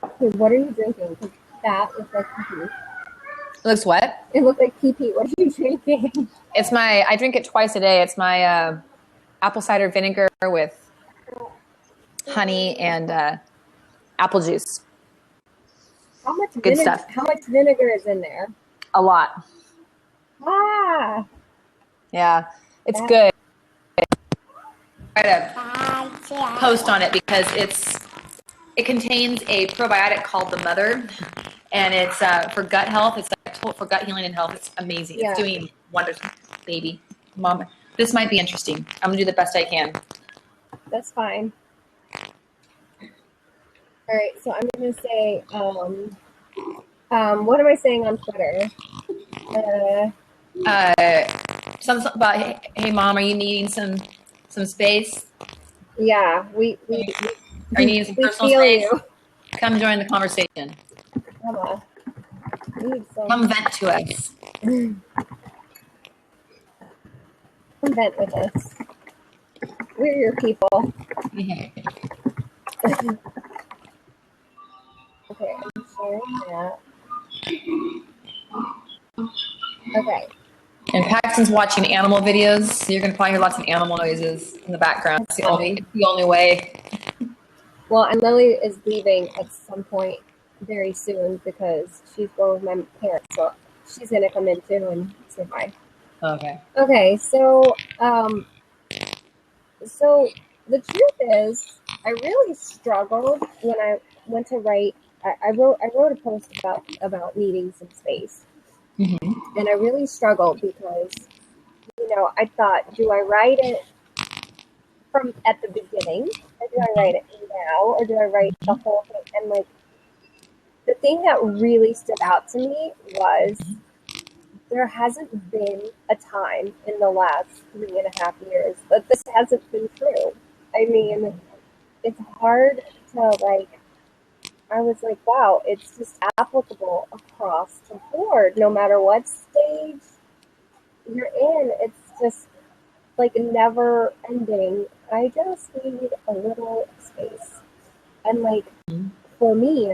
Okay, what are you drinking? 'Cause that looks like pee. It looks what? It looks like pee. What are you drinking? I drink it twice a day. It's my apple cider vinegar with honey and apple juice. Good stuff. How much vinegar is in there? A lot. Ah, Yeah, it's good. Try to post on it because it contains a probiotic called the Mother, and it's for gut health. It's like for gut healing and health. It's amazing. Yeah. It's doing wonders, baby, mom. This might be interesting. I'm gonna do the best I can. that's fine. All right, so I'm gonna say, what am I saying on Twitter? Something about hey mom, are you needing some space? Yeah, Are you needing some we personal feel space? you. Come join the conversation. Emma, Come vent to us. come vent with us. We're your people. Okay, I'm sharing that. Okay. And Paxton's watching animal videos, so you're gonna probably hear lots of animal noises in the background. It's the only way. Well, and Lily is leaving at some point very soon because she's going with my parents, so she's gonna come in too and say hi. Okay. Okay, so the truth is, I really struggled when I went to write. I wrote a post about needing some space, and I really struggled because I thought, do I write it from at the beginning, or do I write it now, or do I write the whole thing? And like, the thing that really stood out to me was there hasn't been a time in the last 3.5 years that this hasn't been true. I mean, it's hard to like, I was like, wow, it's just applicable across the board, no matter what stage you're in. It's just like never ending. I just need a little space. And like, for me,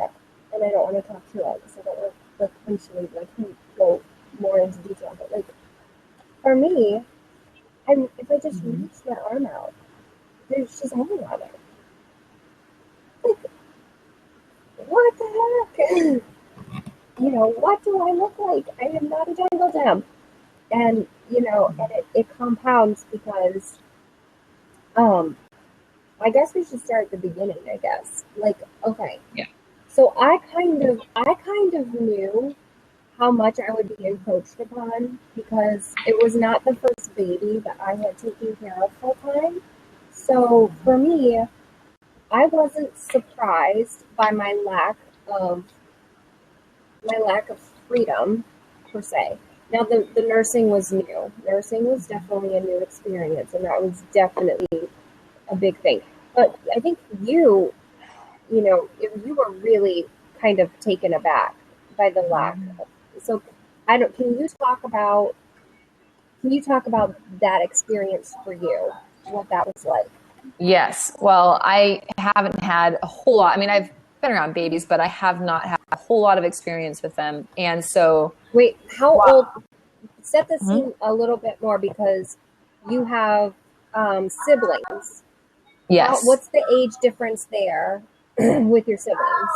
and I don't want to talk too long because I don't want to potentially like go more into detail, but like, for me, if I just reach my arm out, there's just only on it. Like, what the heck? What do I look like? I am not a jungle gem. And, and it compounds because, I guess we should start at the beginning, I guess. Like, okay. Yeah. So I kind of knew how much I would be encroached upon because it was not the first baby that I had taken care of full time. So for me, I wasn't surprised by my lack of freedom per se. Now the nursing was new. Nursing was definitely a new experience, and that was definitely a big thing. But I think if you were really kind of taken aback by the lack of, so can you talk about that experience for you, what that was like? Yes. Well, I haven't had a whole lot. I mean, I've been around babies, but I have not had a whole lot of experience with them. And so, wait, how old? Set the scene a little bit more because you have siblings. Yes. What's the age difference there with your siblings?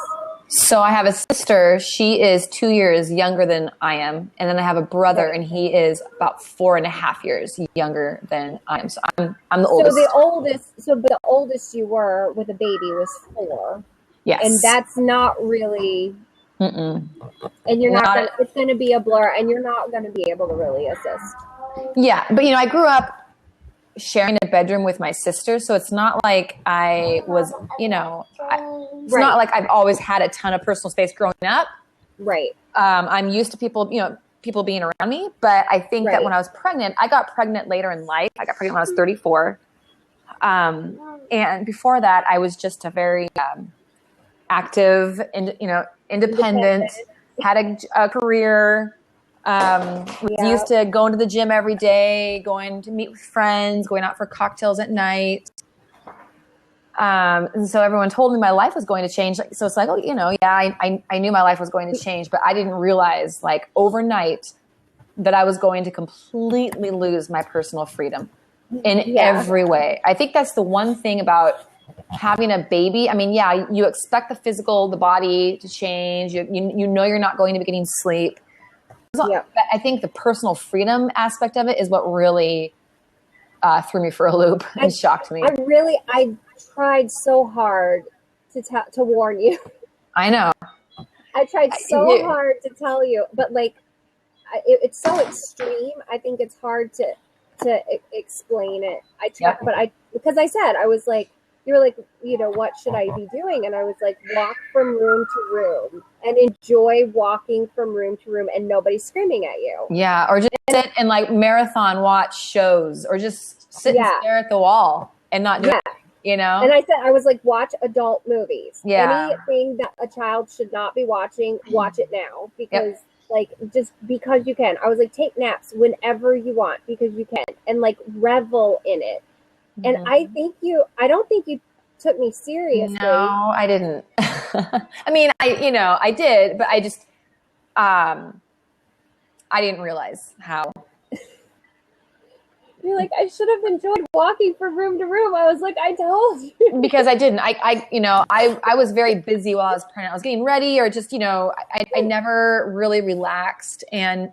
So I have a sister. She is 2 years younger than I am. And then I have a brother, and he is about 4.5 years younger than I am. So I'm the oldest. So the oldest you were with a baby was 4. Yes. And that's not really... Mm-mm. And you're not it's going to be a blur, and you're not going to be able to really assist. Yeah. But, I grew up sharing a bedroom with my sister. So it's not like I was, it's not like I've always had a ton of personal space growing up. Right. I'm used to people being around me. But I think that when I was pregnant, I got pregnant later in life. I got pregnant when I was 34. And before that, I was just a very active and, independent, had a career, was used to going to the gym every day, going to meet with friends, going out for cocktails at night. And so everyone told me my life was going to change. So it's like, oh, yeah, I knew my life was going to change, but I didn't realize like overnight that I was going to completely lose my personal freedom in every way. I think that's the one thing about having a baby. I mean, yeah, you expect the body to change. You know you're not going to be getting sleep. But I think the personal freedom aspect of it is what really threw me for a loop and shocked me. I tried so hard to warn you. I know. I tried so hard to tell you, but like, it's so extreme. I think it's hard to explain it. I tried, but because I said, I was like, you were like, what should I be doing? And I was like, walk from room to room and enjoy walking from room to room and nobody screaming at you. Yeah. Or just sit and like marathon watch shows or just sit and stare at the wall and not do it, And I said, I was like, watch adult movies. Yeah. Anything that a child should not be watching, watch it now because like, just because you can. I was like, take naps whenever you want because you can and like revel in it. And I don't think you took me seriously. No, I didn't. I mean, I did, but I just, I didn't realize how. You're like, I should have enjoyed walking from room to room. I was like, I told you. Because I didn't. I was very busy while I was pregnant. I was getting ready or just, I never really relaxed. And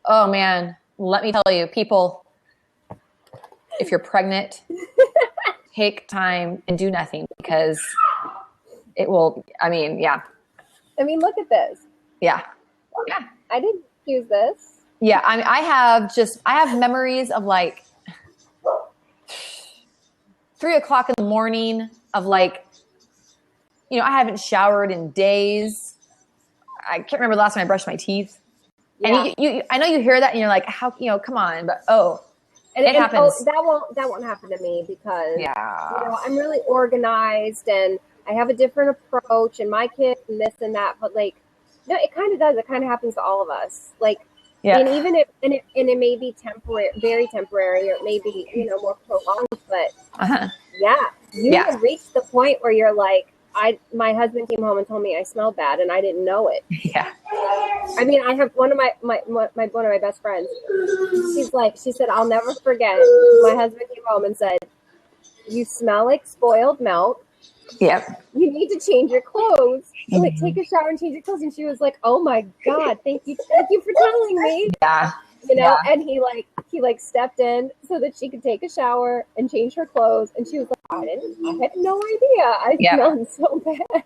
oh man, let me tell you, people, if you're pregnant, take time and do nothing because it will, I mean, look at this. Yeah. I didn't use this. Yeah. I mean, I have memories of like 3:00 in the morning of like, I haven't showered in days. I can't remember the last time I brushed my teeth. Yeah. And I know you hear that and you're like, how, come on, but it happens. That won't happen to me because I'm really organized and I have a different approach and my kids and this and that. But like, no, it kind of does. It kind of happens to all of us. Like, and even if it may be temporary, very temporary, or it may be more prolonged. But you have reached the point where you're like, my husband came home and told me I smelled bad and I didn't know it. Yeah. I mean, I have one of my one of my best friends. She said, I'll never forget. My husband came home and said, you smell like spoiled milk. Yep. You need to change your clothes. Like, take a shower and change your clothes. And she was like, oh my God, thank you for telling me. Yeah. And he stepped in so that she could take a shower and change her clothes. And she was like, I had no idea. I smelled so bad.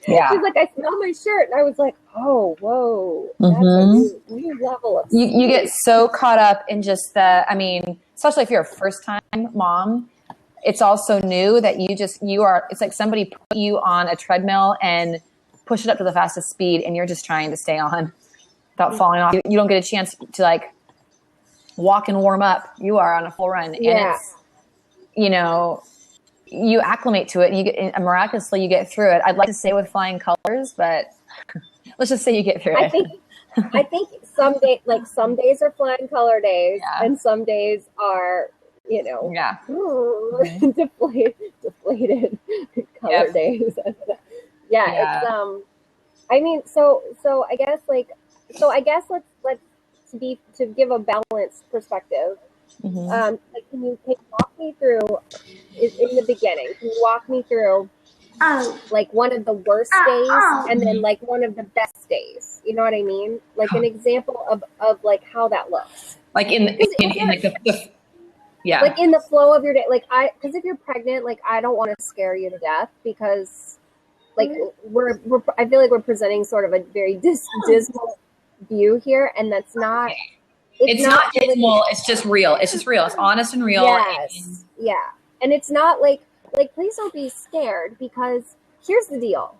Yeah. She's like, I smell my shirt. And I was like, oh, whoa. That's a new level of you get so caught up in just especially if you're a first time mom, it's also new that it's like somebody put you on a treadmill and push it up to the fastest speed and you're just trying to stay on without falling off. You don't get a chance to like walk and warm up. You are on a full run. And it's, you acclimate to it and miraculously you get through it. I'd like to say with flying colors, but let's just say you get through it. I think some days are flying color days and some days are, deflated color days. It's I guess let's to give a balanced perspective. Can you walk me through in the beginning? Can you walk me through like one of the worst days and then like one of the best days? You know what I mean? Like an example of like how that looks. Like in the like in the flow of your day. Like because if you're pregnant, like I don't want to scare you to death because like I feel like we're presenting sort of a very dismal view here, and that's not. It's not dismal. It's just real. It's just real. It's honest and real. Yes. And it's not like please don't be scared because here's the deal.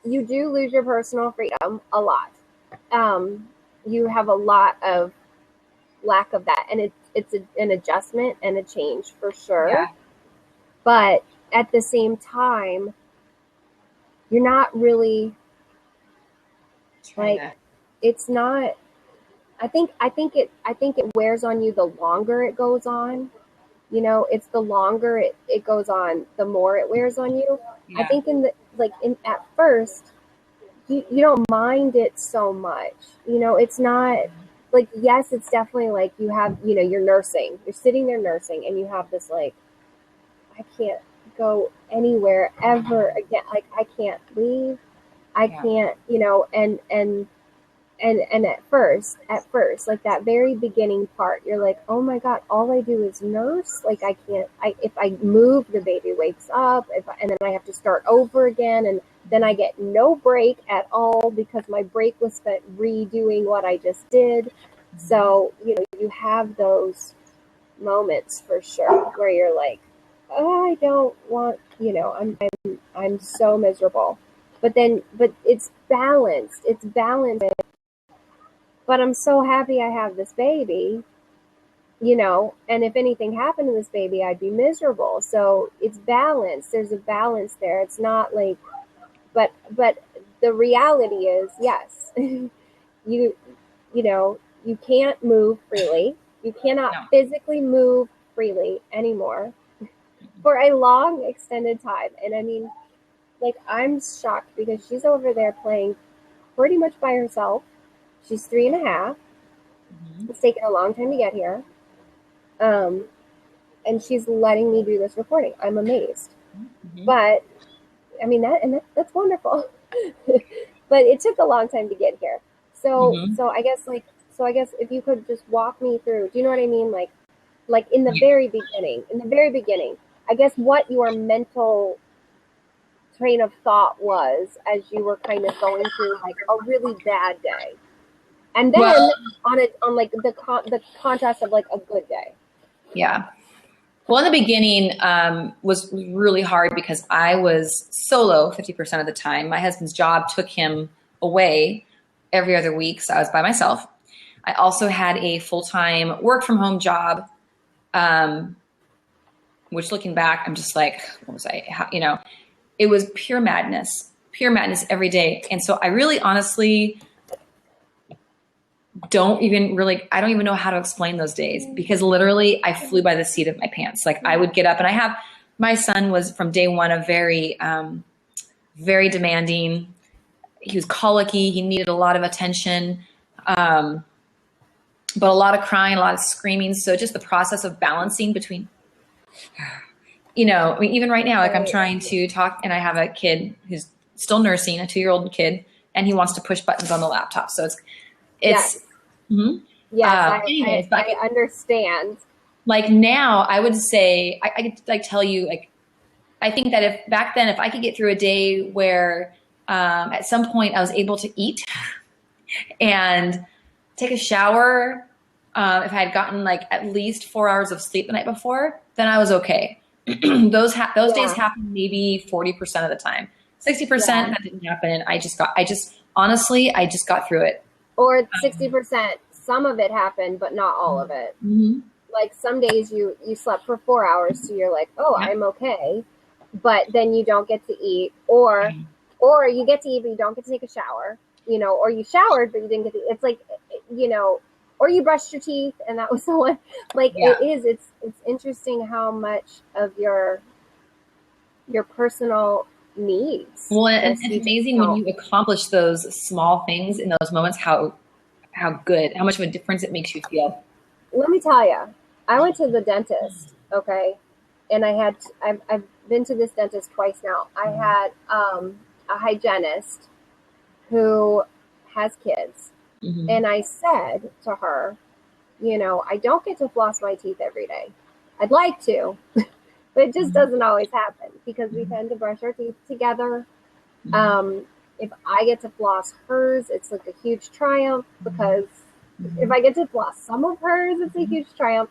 You do lose your personal freedom a lot. You have a lot of lack of that, and it's an adjustment and a change for sure. Yeah. But at the same time, you're not really it's not. I think it wears on you the longer it goes on. You know, it's the longer it goes on, the more it wears on you. Yeah. I think at first, you don't mind it so much. You know, it's not like, yes, it's definitely like you have, you know, you're nursing, you're sitting there nursing, and you have this like, I can't go anywhere ever again. Like, I can't leave. I can't, you know, and at first, like that very beginning part, you're like, oh my God, all I do is nurse. Like, if I move, the baby wakes up, and then I have to start over again. And then I get no break at all because my break was spent redoing what I just did. So, you know, you have those moments for sure where you're like, oh, I don't want, you know, I'm so miserable. But it's balanced. It's balanced. But I'm so happy I have this baby, you know, and if anything happened to this baby, I'd be miserable. So it's balanced. There's a balance there. It's not like, but the reality is, yes, you know, you can't move freely. You cannot physically move freely anymore for a long extended time. And I mean, like, I'm shocked because she's over there playing pretty much by herself. She's 3.5. Mm-hmm. It's taken a long time to get here. And she's letting me do this recording. I'm amazed. Mm-hmm. But I mean, that's wonderful. But it took a long time to get here. So, so I guess if you could just walk me through, do you know what I mean? Like in the very beginning, I guess what your mental train of thought was as you were kind of going through like a really bad day. And then on like the contrast of like a good day. Yeah. Well, in the beginning was really hard because I was solo 50% of the time. My husband's job took him away every other week, so I was by myself. I also had a full-time work from home job, which looking back, I'm just like, what was I? You know, it was pure madness every day. And so I really honestly I don't even know how to explain those days because literally I flew by the seat of my pants. Like I would get up and my son was from day one a very, very demanding. He was colicky. He needed a lot of attention, but a lot of crying, a lot of screaming. So just the process of balancing between, you know, I mean, even right now, like I'm trying to talk and I have a kid who's still nursing, a 2-year-old kid, and he wants to push buttons on the laptop. So it's, yes. Mm-hmm. Yes, anyways, I understand. Like now, I would say I could like tell you like I think that if back then if I could get through a day where at some point I was able to eat and take a shower, if I had gotten like at least 4 hours of sleep the night before, then I was okay. Those days happen maybe 40% of the time. 60% that didn't happen, and I just got through it. Or 60%, some of it happened, but not all of it. Mm-hmm. Like some days you slept for 4 hours, so you're like, oh, I'm okay. But then you don't get to eat, or you get to eat, but you don't get to take a shower, you know, or you showered, but you didn't get to, it's like, you know, or you brushed your teeth and that was the one. Like it's interesting how much of your personal needs. Well, and it's amazing when you accomplish those small things in those moments, how much of a difference it makes you feel. Let me tell you, I went to the dentist, okay? And I've been to this dentist twice now. I had a hygienist who has kids. Mm-hmm. And I said to her, you know, I don't get to floss my teeth every day. I'd like to. But it just doesn't always happen because we tend to brush our teeth together. If I get to floss hers, it's like a huge triumph because if I get to floss some of hers, it's a huge triumph.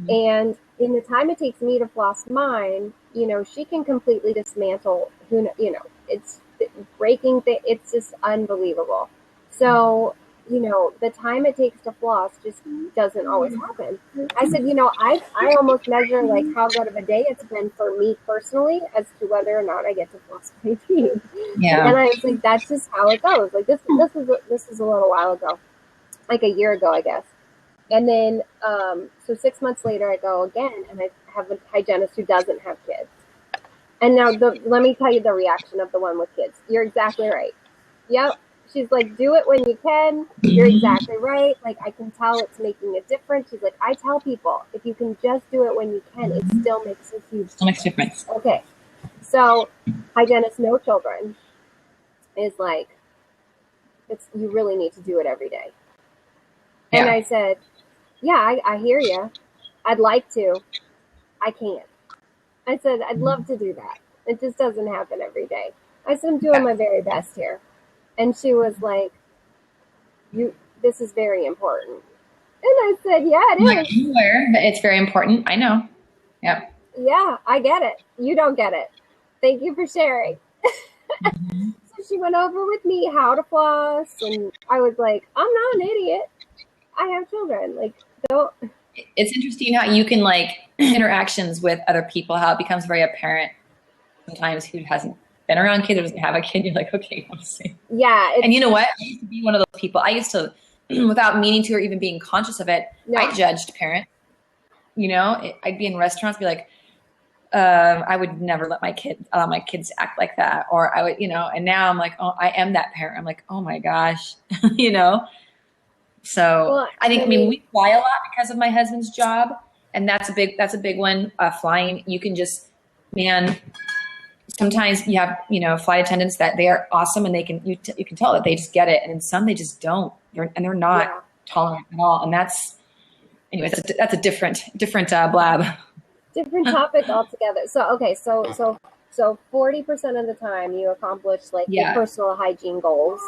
And in the time it takes me to floss mine, you know, she can completely dismantle, you know, it's breaking, it's just unbelievable. So, you know, the time it takes to floss just doesn't always happen. I said, you know, I almost measure like how good of a day it's been for me personally as to whether or not I get to floss my teeth. Yeah. And I was like, that's just how it goes. Like this is a little while ago, like a year ago, I guess. And then, so 6 months later I go again and I have a hygienist who doesn't have kids. And now let me tell you the reaction of the one with kids. You're exactly right. Yep. She's like, do it when you can. You're exactly right. Like, I can tell it's making a difference. She's like, I tell people, if you can just do it when you can, it still makes a huge difference. Okay. So, hygienist, no children is like, you really need to do it every day. Yeah. And I said, yeah, I hear you. I'd like to. I can't. I said, I'd love to do that. It just doesn't happen every day. I said, I'm doing my very best here. And she was like, this is very important. And I said, yeah, it is. I'm aware that it's very important. I know. Yep. Yeah, I get it. You don't get it. Thank you for sharing. So she went over with me how to floss. And I was like, I'm not an idiot. I have children. Like, don't. It's interesting how you can, like, interactions with other people, how it becomes very apparent sometimes who hasn't been around kids or doesn't have a kid. You're like, okay, let's see. Yeah. And you know what? I used to be one of those people. I used to, without meaning to or even being conscious of it, I judged parents. You know, I'd be in restaurants, be like, I would never allow my kids to act like that. Or I would, you know, and now I'm like, oh, I am that parent. I'm like, oh my gosh, you know? So I think, I mean, we fly a lot because of my husband's job. And that's a big one. Flying, you can just, man, sometimes you have, you know, flight attendants that they are awesome and you can tell that they just get it. And in some, they just don't, they're not tolerant at all. And that's a different blab. Different topic altogether. So, okay. So 40% of the time you accomplish like your personal hygiene goals.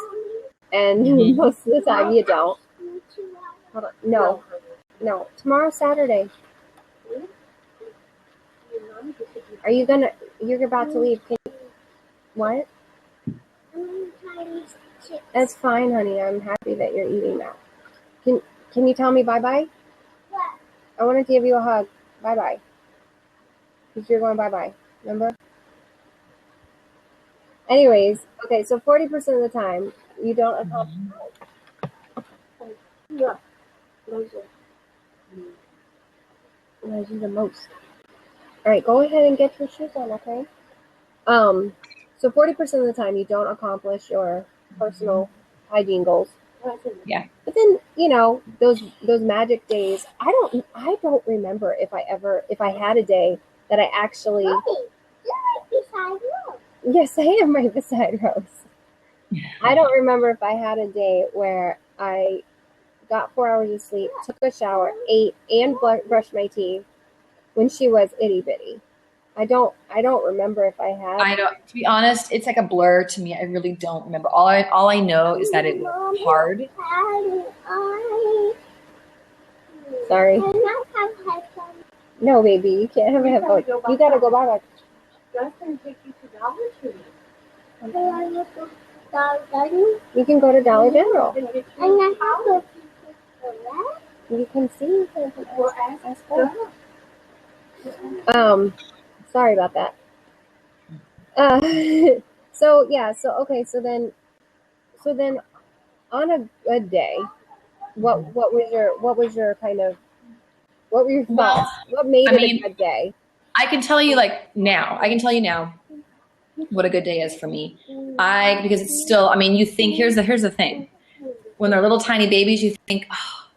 And most of the time you don't. Hold on. No. Tomorrow's Saturday. You're about to leave. What? That's fine, honey. I'm happy that you're eating now. Can you tell me bye-bye? What? I want to give you a hug. Bye-bye. Because you're going bye-bye. Remember? Anyways, okay, so 40% of the time, you don't accomplish. Yeah. Those are the most. All right, go ahead and get your shoes on, okay? So 40% of the time, you don't accomplish your personal hygiene goals. Yeah. But then, you know, those magic days, I don't remember if I had a day that I actually. You're right beside Rose. Yes, I am right beside Rose. I don't remember if I had a day where I got 4 hours of sleep, took a shower, ate, and brushed my teeth when she was itty bitty. I don't remember if I had. I don't. To be honest, it's like a blur to me. I really don't remember. All I know is that it was hard. Sorry. No, baby, you can't have a headphone. You gotta go back. Justin take you to Dollar Tree. You can go to Dollar General. You can see. Sorry about that. So then on a good day, what were your thoughts? What made it a good day? I can tell you now what a good day is for me. Because it's still, I mean, you think, here's the thing. When they're little tiny babies, you think, oh,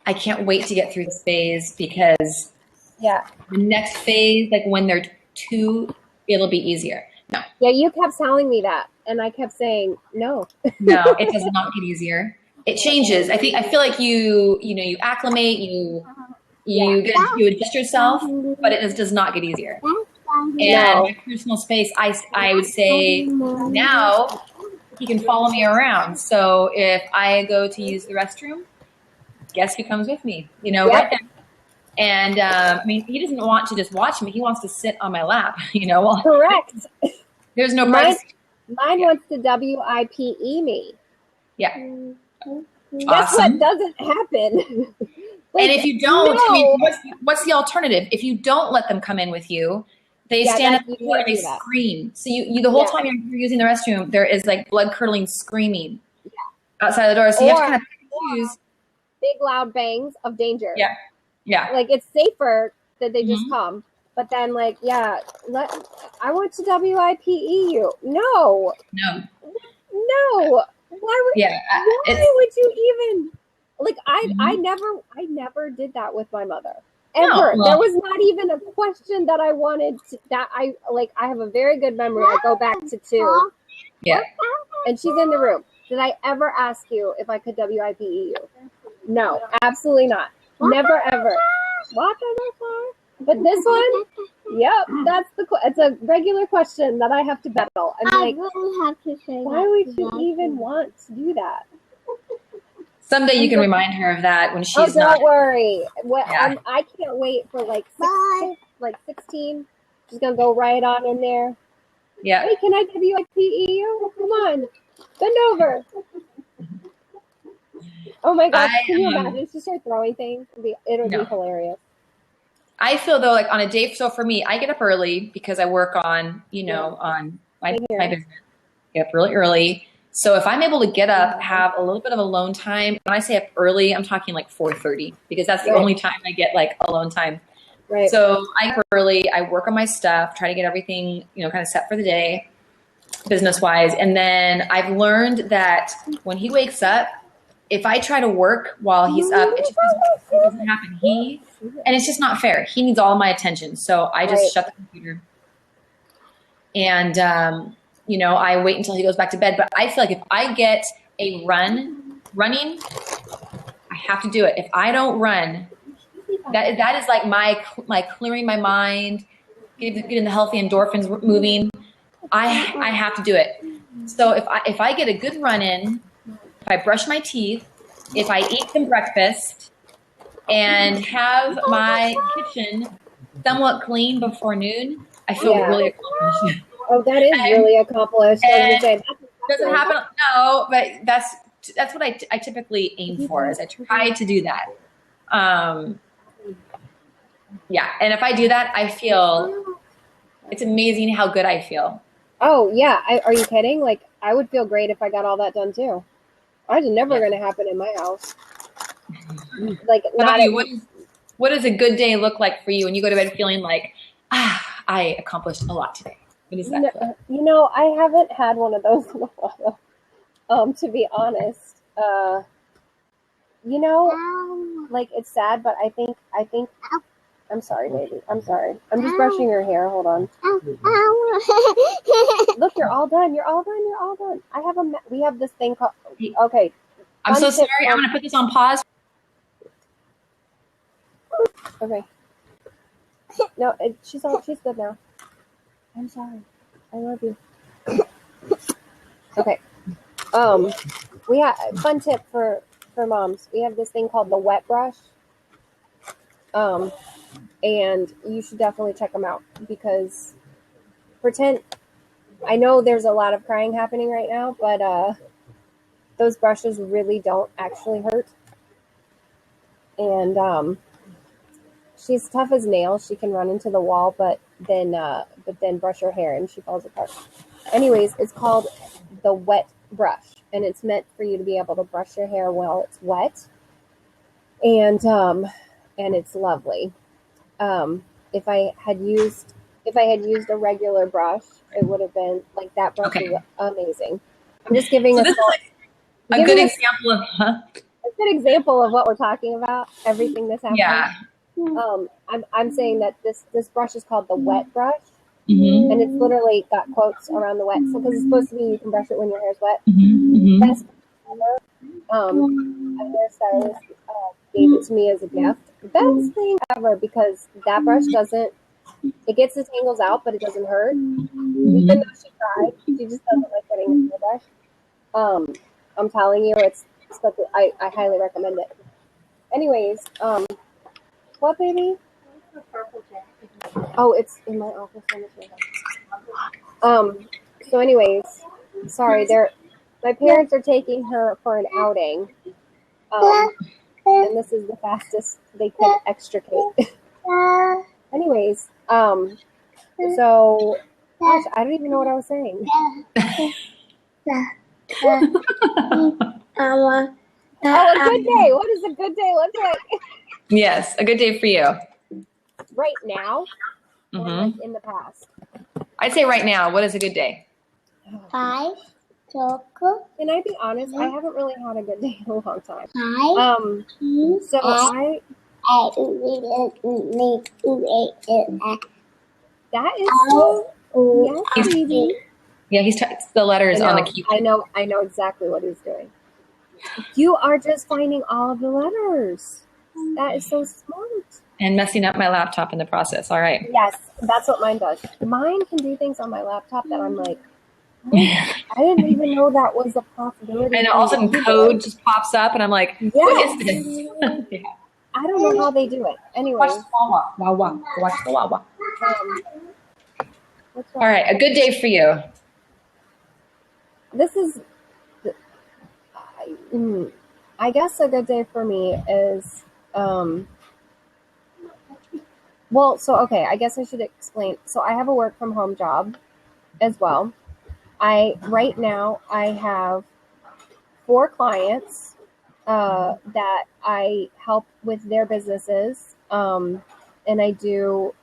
I can't wait to get through this phase because the next phase, like when they're 2, it'll be easier. No. Yeah, you kept telling me that, and I kept saying no. No, it does not get easier. It changes. I feel like you acclimate, you adjust yourself, but it does not get easier. And my personal space, I would say now he can follow me around. So if I go to use the restroom, guess who comes with me? You know, right there. And I mean, he doesn't want to just watch me. He wants to sit on my lap. You know, correct. There's no privacy. Mine wants to WIPE me. Yeah. Guess what doesn't happen? And if you don't, I mean, what's the alternative? If you don't let them come in with you, they stand at the door and they scream. So you the whole time you're using the restroom, there is like blood curdling screaming outside the door. So you have to kind of choose. Big loud bangs of danger. Yeah. Like it's safer that they just come. But then, like, yeah, I went to WIPEU. No. Why would you even, like, I never did that with my mother. Ever. No, well, there was not even a question that I wanted to, that I have a very good memory. I go back to 2. Yeah. And she's in the room. Did I ever ask you if I could WIPEU? No, absolutely not. Never ever. But this one, yep, it's a regular question that I have to battle. I'm like, really have to say why would you even want to do that? Someday you can remind her of that when she's not. Don't worry. I can't wait for like 16. She's gonna go right on in there. Yeah. Hey, can I WIPEU? Come on, bend over. Oh my gosh! Can you imagine? She starts throwing things. It'll be hilarious. I feel though, like on a day, so for me, I get up early because I work on, on my business. Get up really early. So if I'm able to get up, have a little bit of alone time, when I say up early, I'm talking like 4:30 because that's the only time I get like alone time. Right. So I get up early, I work on my stuff, try to get everything, kind of set for the day, business wise. And then I've learned that when he wakes up, if I try to work while he's up, it just doesn't happen. And it's just not fair. He needs all my attention. So I just shut the computer. And, I wait until he goes back to bed. But I feel like if I get a running, I have to do it. If I don't run, that is like my clearing my mind, getting the healthy endorphins moving. I have to do it. So if I get a good run in, if I brush my teeth, if I eat some breakfast, and have my kitchen somewhat clean before noon, I feel really accomplished. Oh, that is really accomplished. Doesn't happen. No, but that's what I typically aim for. Is I try to do that. And if I do that, I feel it's amazing how good I feel. Oh yeah, are you kidding? Like I would feel great if I got all that done too. That's never going to happen in my house. Like, what does a good day look like for you when you go to bed feeling like, I accomplished a lot today? What is that? I haven't had one of those in a while. To be honest, like it's sad, but I think. I'm sorry, baby. I'm sorry. I'm just brushing your hair. Hold on. Look, you're all done. You're all done. We have this thing called. Okay. I'm so sorry. I'm going to put this on pause. Okay. No, she's good now. I'm sorry. I love you. Okay. We have fun tip for moms. We have this thing called the wet brush. And you should definitely check them out because I know there's a lot of crying happening right now, but those brushes really don't actually hurt. And she's tough as nails. She can run into the wall, but then brush her hair and she falls apart. Anyways, it's called the wet brush, and it's meant for you to be able to brush your hair while it's wet. And it's lovely. If I had used a regular brush, it would have been like that brush is amazing. I'm just giving a good example of a good example of what we're talking about. Everything that's happening. Yeah. I'm saying that this brush is called the wet brush, and it's literally got quotes around the wet. So because it's supposed to be you can brush it when your hair's wet. Best ever. A hairstylist gave it to me as a gift. Best thing ever because that brush it gets the tangles out, but it doesn't hurt. Even though she tried, she just doesn't like getting a hairbrush. I'm telling you, I highly recommend it. Anyways, what, baby? Oh, it's in my office. So anyways, sorry, my parents are taking her for an outing. And this is the fastest they could extricate. Anyways, so gosh, I don't even know what I was saying. Oh, a good day. What does a good day look like? Yes, a good day for you. right now or Mhm. like in the past? I'd say right now. What is a good day? 5 chocolate. Can I be honest? I haven't really had a good day in a long time. 5 So that is so, yes, baby. Yeah, he's the letters on the keyboard. I know exactly what he's doing. You are just finding all of the letters. That is so smart. And messing up my laptop in the process. All right. Yes, that's what mine does. Mine can do things on my laptop that I'm like, I didn't even know that was a possibility. And all of a sudden code just pops up and I'm like, what is this? Yeah. I don't know how they do it. Anyway. Watch the Wawa. Watch the Wawa. What's All right, a good day for you. This is, I guess a good day for me is, I guess I should explain. So I have a work from home job as well. Right now I have 4 clients that I help with their businesses, and I do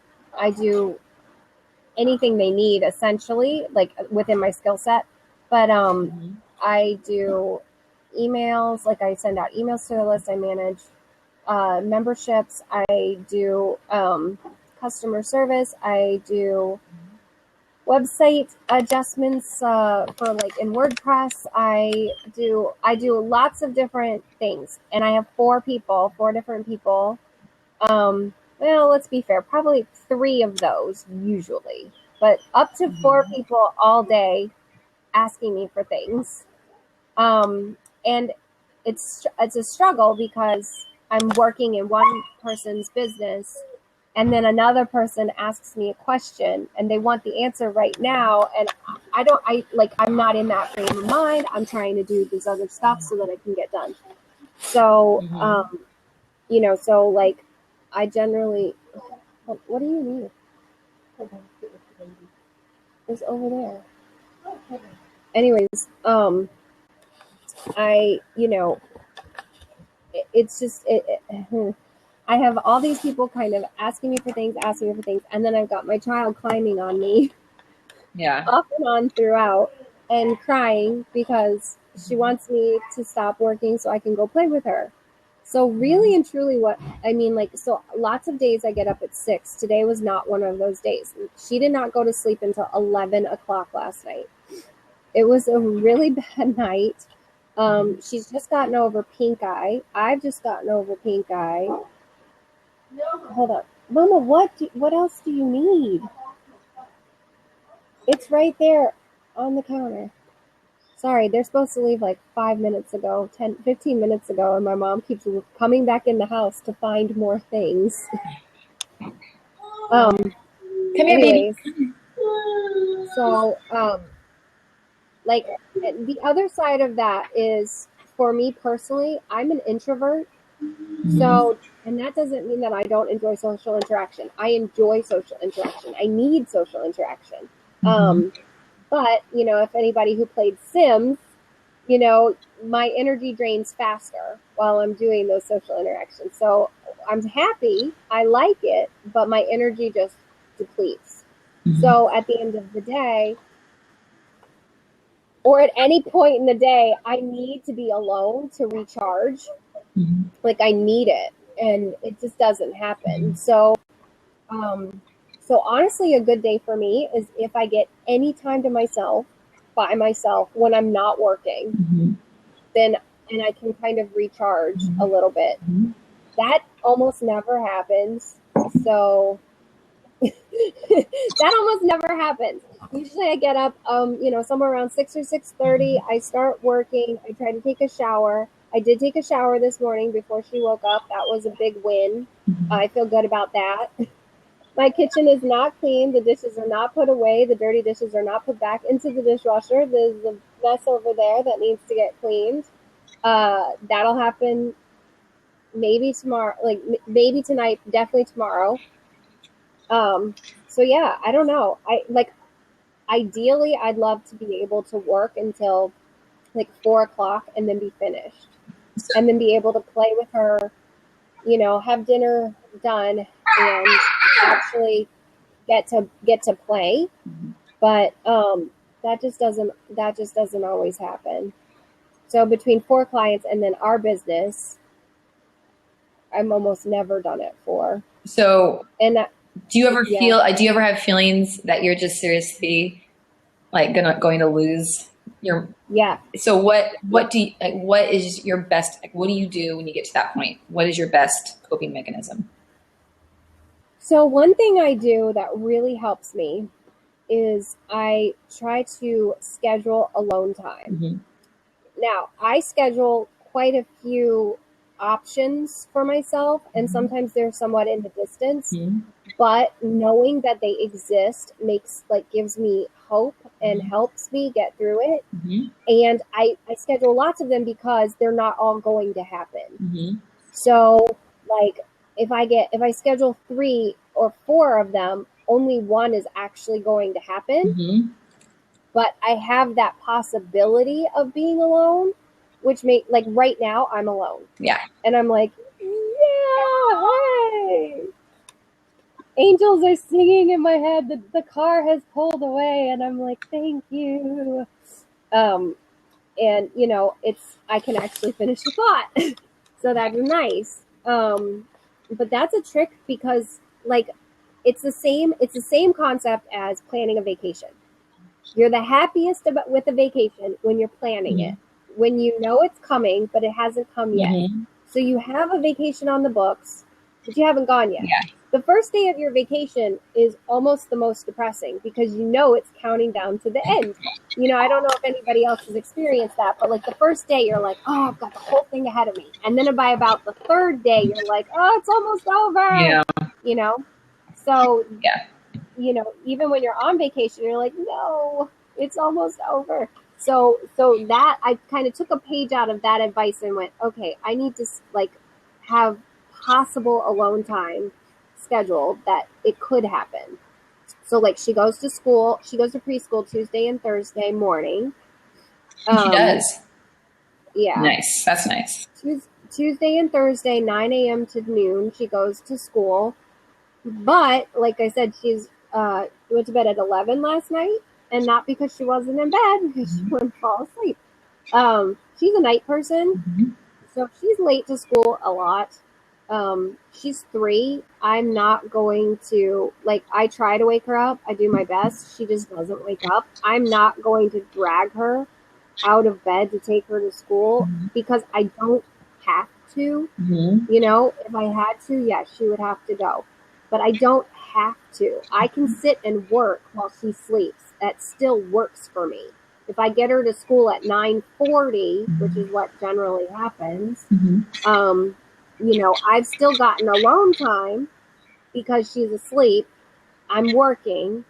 anything they need essentially, like within my skill set. But I do emails, like I send out emails to the list. I manage memberships. I do customer service. I do website adjustments for like in WordPress. I do lots of different things, and I have 4 different people. Well, let's be fair, probably 3 of those usually, but up to 4 people all day asking me for things. And it's a struggle because I'm working in one person's business, and then another person asks me a question and they want the answer right now. And I'm not in that frame of mind. I'm trying to do this other stuff so that I can get done. So, so like I generally, what do you need? It's over there. Anyways, it's just, I have all these people kind of asking me for things, and then I've got my child climbing on me, off and on throughout, and crying because she wants me to stop working so I can go play with her. So really and truly so lots of days I get up at 6. Today was not one of those days. She did not go to sleep until 11 o'clock last night. It was a really bad night. She's just gotten over pink eye. I've just gotten over pink eye. Hold on. Mama, what else do you need? It's right there on the counter. Sorry, they're supposed to leave like 15 minutes ago, and my mom keeps coming back in the house to find more things. Come here, baby. So, like the other side of that is, for me personally, I'm an introvert. So, and that doesn't mean that I don't enjoy social interaction. I enjoy social interaction. I need social interaction. But, if anybody who played Sims, my energy drains faster while I'm doing those social interactions. So I'm happy. I like it, but my energy just depletes. So at the end of the day, or at any point in the day, I need to be alone to recharge. Like I need it, and it just doesn't happen. So honestly, a good day for me is if I get any time to myself, by myself, when I'm not working, and I can kind of recharge a little bit. That almost never happens. So that almost never happens. Usually I get up, somewhere around 6 or 6:30. I start working. I try to take a shower. I did take a shower this morning before she woke up. That was a big win. I feel good about that. My kitchen is not clean. The dishes are not put away. The dirty dishes are not put back into the dishwasher. There's a mess over there that needs to get cleaned. That'll happen maybe tomorrow, maybe tonight, definitely tomorrow. So yeah, I don't know. Ideally, I'd love to be able to work until 4 o'clock and then be finished, and then be able to play with her, have dinner done, and actually get to play, but that just doesn't always happen. So between 4 clients and then our business, I'm almost never done it for. So, and do you ever have feelings that you're just seriously like going to lose your? Yeah. So what do you, like, what is your best? Like, what do you do when you get to that point? What is your best coping mechanism? So one thing I do that really helps me is I try to schedule alone time. Mm-hmm. Now, I schedule quite a few options for myself, and sometimes they're somewhat in the distance, but knowing that they exist gives me hope and helps me get through it. And I schedule lots of them because they're not all going to happen. So like if I schedule 3 or 4 of them, only one is actually going to happen. But I have that possibility of being alone, which like right now I'm alone. Yeah. And I'm like, yeah, hey. Angels are singing in my head. The car has pulled away, and I'm like, thank you. And I can actually finish the thought. So that's nice. But that's a trick because like it's the same concept as planning a vacation. You're the happiest with a vacation when you're planning it, when you know it's coming, but it hasn't come yet. So you have a vacation on the books, but you haven't gone yet. Yeah. The first day of your vacation is almost the most depressing because it's counting down to the end. I don't know if anybody else has experienced that, but like the first day you're like, oh, I've got the whole thing ahead of me. And then by about the third day, you're like, oh, it's almost over. Yeah. So, yeah. Even when you're on vacation, you're like, no, it's almost over. So that I kind of took a page out of that advice and went, okay, I need to have possible alone time scheduled that it could happen. So like she goes to preschool Tuesday and Thursday morning. She does. Yeah. Nice. That's nice. Tuesday and Thursday, 9 a.m. to noon, she goes to school. But like I said, she's went to bed at 11 last night, and not because she wasn't in bed, because she wouldn't fall asleep. She's a night person, so she's late to school a lot. She's 3. I'm not going to I try to wake her up. I do my best. She just doesn't wake up. I'm not going to drag her out of bed to take her to school because I don't have to. If I had to, yes, she would have to go. But I don't have to. I can sit and work while she sleeps. That still works for me. If I get her to school at 9:40, which is what generally happens, I've still gotten alone time because she's asleep. I'm working.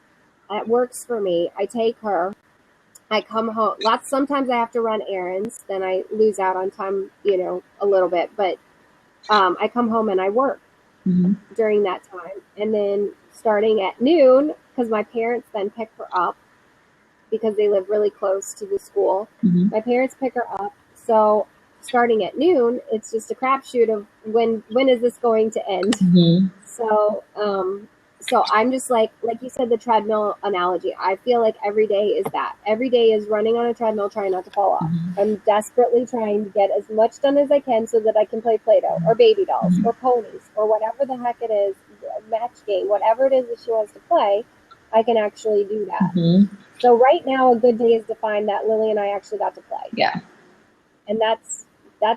It works for me. I take her. I come home. Sometimes I have to run errands. Then I lose out on time, a little bit. But I come home and I work during that time. And then starting at noon, because my parents then pick her up because they live really close to the school. My parents pick her up. So starting at noon, it's just a crapshoot of when is this going to end? So I'm just like you said, the treadmill analogy. I feel like every day is that. Every day is running on a treadmill, trying not to fall off. I'm desperately trying to get as much done as I can so that I can play Play-Doh or baby dolls or ponies or whatever the heck it is, a match game, whatever it is that she wants to play, I can actually do that. So right now, a good day is defined that Lily and I actually got to play. Yeah. And that's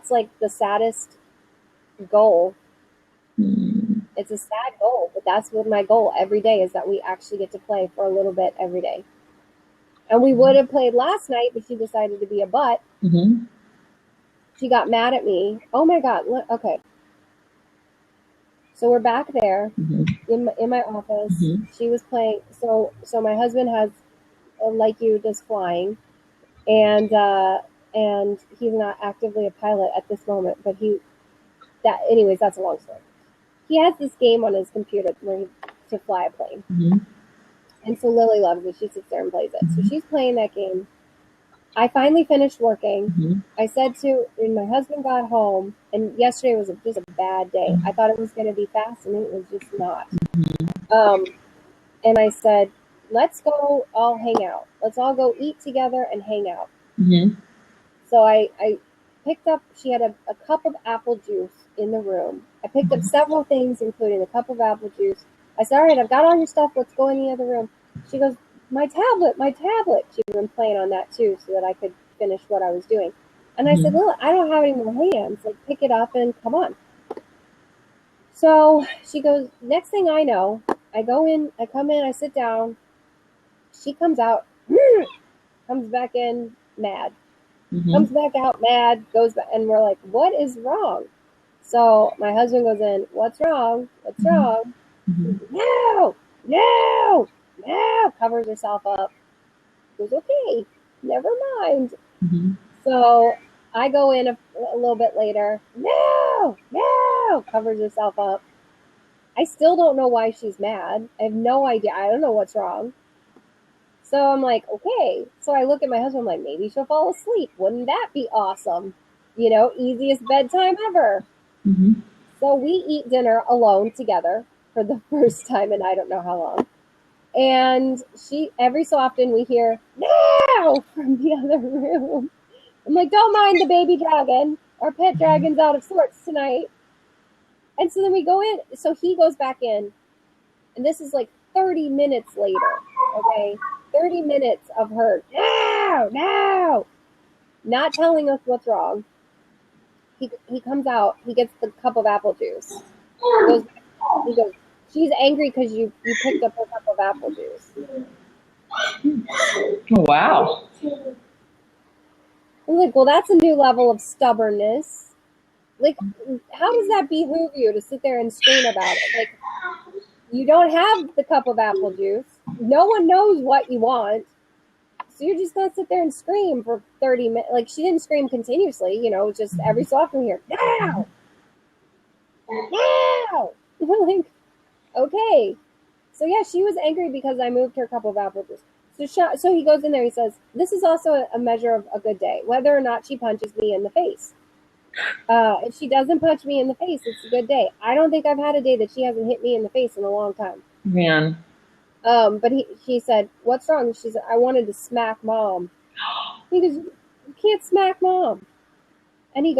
like the saddest goal. It's a sad goal, but that's what my goal every day is, that we actually get to play for a little bit every day. And we would have played last night, but she decided to be a butt. She got mad at me. Oh my God. Okay. So we're back there in my office. She was playing. So my husband has, like you, does flying, and he's not actively a pilot at this moment, but anyways, that's a long story. He has this game on his computer to fly a plane. And so Lily loves it. She sits there and plays it. So she's playing that game. I finally finished working. I said and my husband got home, and yesterday was just a bad day. I thought it was going to be fast, and it was just not. And I said, let's go all hang out. Let's all go eat together and hang out. Mm-hmm. So I picked up, she had a cup of apple juice in the room. I picked up several things, including a cup of apple juice. I said, all right, I've got all your stuff. Let's go in the other room. She goes, my tablet, my tablet. She'd been playing on that too so that I could finish what I was doing. And I said, Lila, I don't have any more hands. Like, pick it up and come on. So she goes, next thing I know, I come in, I sit down. She comes out, comes back in mad. Comes back out mad, goes back, and we're like, what is wrong? So my husband goes in, what's wrong? What's wrong? No, no, no, covers herself up. Goes, okay, never mind. So I go in a little bit later, no, no, covers herself up. I still don't know why she's mad. I have no idea. I don't know what's wrong. So I'm like, okay. So I look at my husband, I'm like, maybe she'll fall asleep. Wouldn't that be awesome? You know, easiest bedtime ever. So we eat dinner alone together for the first time in I don't know how long. And every so often we hear, no, from the other room. I'm like, don't mind the baby dragon. Our pet dragon's out of sorts tonight. And so then we go in. So he goes back in. And this is like 30 minutes later, okay? 30 minutes of her, no, not telling us what's wrong. He comes out, he gets the cup of apple juice. He goes, she's angry because you picked up her cup of apple juice. Wow. I'm like, well, that's a new level of stubbornness. Like, how does that behoove you to sit there and scream about it? Like, you don't have the cup of apple juice. No one knows what you want. So you're just going to sit there and scream for 30 minutes. Like, she didn't scream continuously, you know, just every so often here. No! No! Like, okay. So, yeah, she was angry because I moved her cup of apple juice. So he goes in there, he says, this is also a measure of a good day, whether or not she punches me in the face. If she doesn't punch me in the face, it's a good day. I don't think I've had a day that she hasn't hit me in the face in a long time. Man. But he said, what's wrong? She said, I wanted to smack mom. He goes, you can't smack mom. And she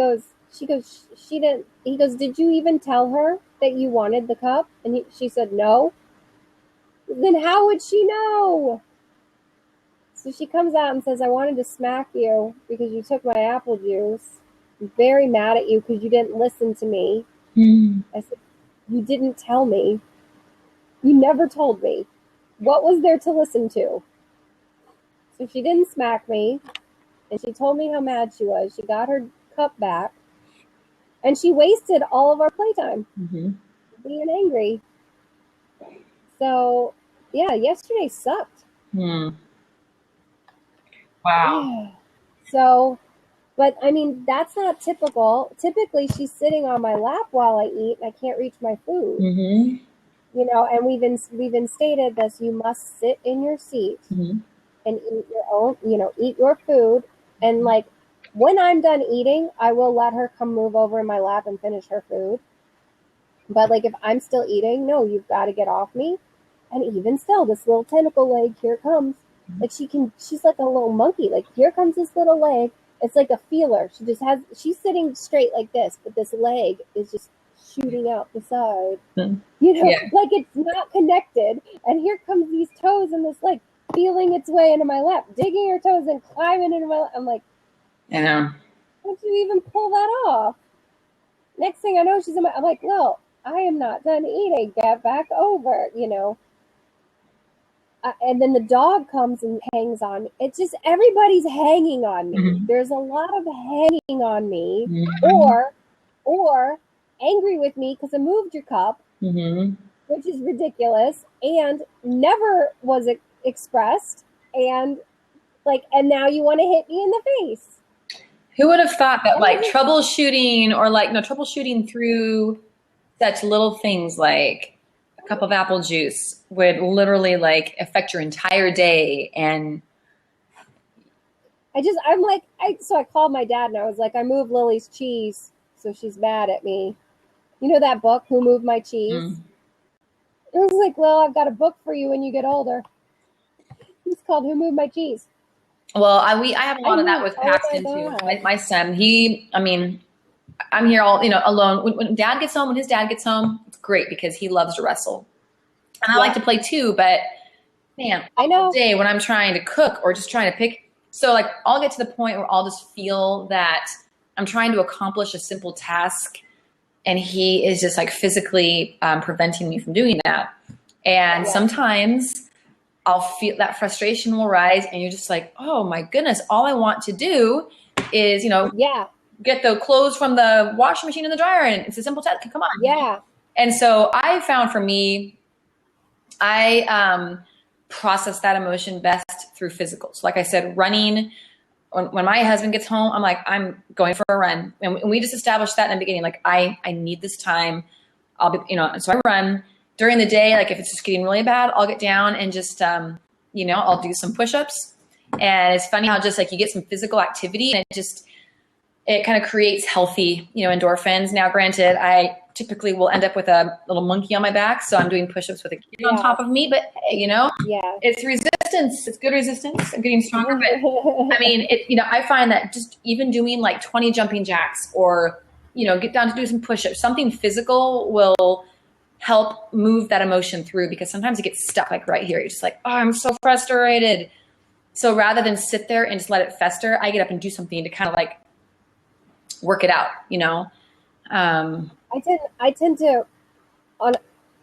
goes, she didn't. He goes, did you even tell her that you wanted the cup? And she said, no. Then how would she know? So she comes out and says, I wanted to smack you because you took my apple juice. I'm very mad at you because you didn't listen to me. I said, you didn't tell me. You never told me. What was there to listen to? So she didn't smack me, and she told me how mad she was. She got her cup back, and she wasted all of our playtime being angry. So, yeah, yesterday sucked. Wow. So, but I mean, that's not typical. Typically, she's sitting on my lap while I eat, and I can't reach my food. You know, and we've instated this: you must sit in your seat and eat your own. You know, eat your food. And like, when I'm done eating, I will let her come move over in my lap and finish her food. But like, if I'm still eating, no, you've got to get off me. And even still, this little tentacle leg, here it comes. Like she's like a little monkey. Like, here comes this little leg. It's like a feeler. She's sitting straight like this, but this leg is just shooting out the side. You know, like it's not connected. And here comes these toes and this leg feeling its way into my lap, digging her toes and climbing into my lap. I'm like, I know. how did you even pull that off? Next thing I know, I'm like, well, I am not done eating. Get back over, you know. And then the dog comes and hangs on me. It's just everybody's hanging on me. There's a lot of hanging on me, or angry with me because I moved your cup, which is ridiculous and never was expressed. And now you want to hit me in the face. Who would have thought that like troubleshooting through such little things like a cup of apple juice would literally like affect your entire day? And so I called my dad and I was like, I moved Lily's cheese, so she's mad at me. You know that book, Who Moved My Cheese? It was like, well, I've got a book for you when you get older. It's called Who Moved My Cheese? Well, I have a lot of that with Paxton too. My son, I'm here all, alone. When his dad gets home, it's great because he loves to wrestle. And I like to play too, but man, I know. all day when I'm trying to cook or just trying to pick. So like I'll get to the point where I'll just feel that I'm trying to accomplish a simple task and he is just like physically preventing me from doing that. And sometimes I'll feel that frustration will rise and you're just like, oh my goodness, all I want to do is, get the clothes from the washing machine in the dryer and it's a simple task. Come on. Yeah. And so I found for me, I process that emotion best through physical. So like I said, running, when my husband gets home, I'm like, I'm going for a run. And we just established that in the beginning. Like I need this time. I'll be, so I run during the day. Like if it's just getting really bad, I'll get down and just, I'll do some push-ups. And it's funny how just like you get some physical activity and it kind of creates healthy, endorphins. Now, granted, I typically will end up with a little monkey on my back. So I'm doing push-ups with a kid on top of me, but it's resistance. It's good resistance. I'm getting stronger. But I mean, I find that just even doing like 20 jumping jacks or, get down to do some push-ups, something physical will help move that emotion through because sometimes it gets stuck like right here. You're just like, oh, I'm so frustrated. So rather than sit there and just let it fester, I get up and do something to kind of like work it out, I tend to,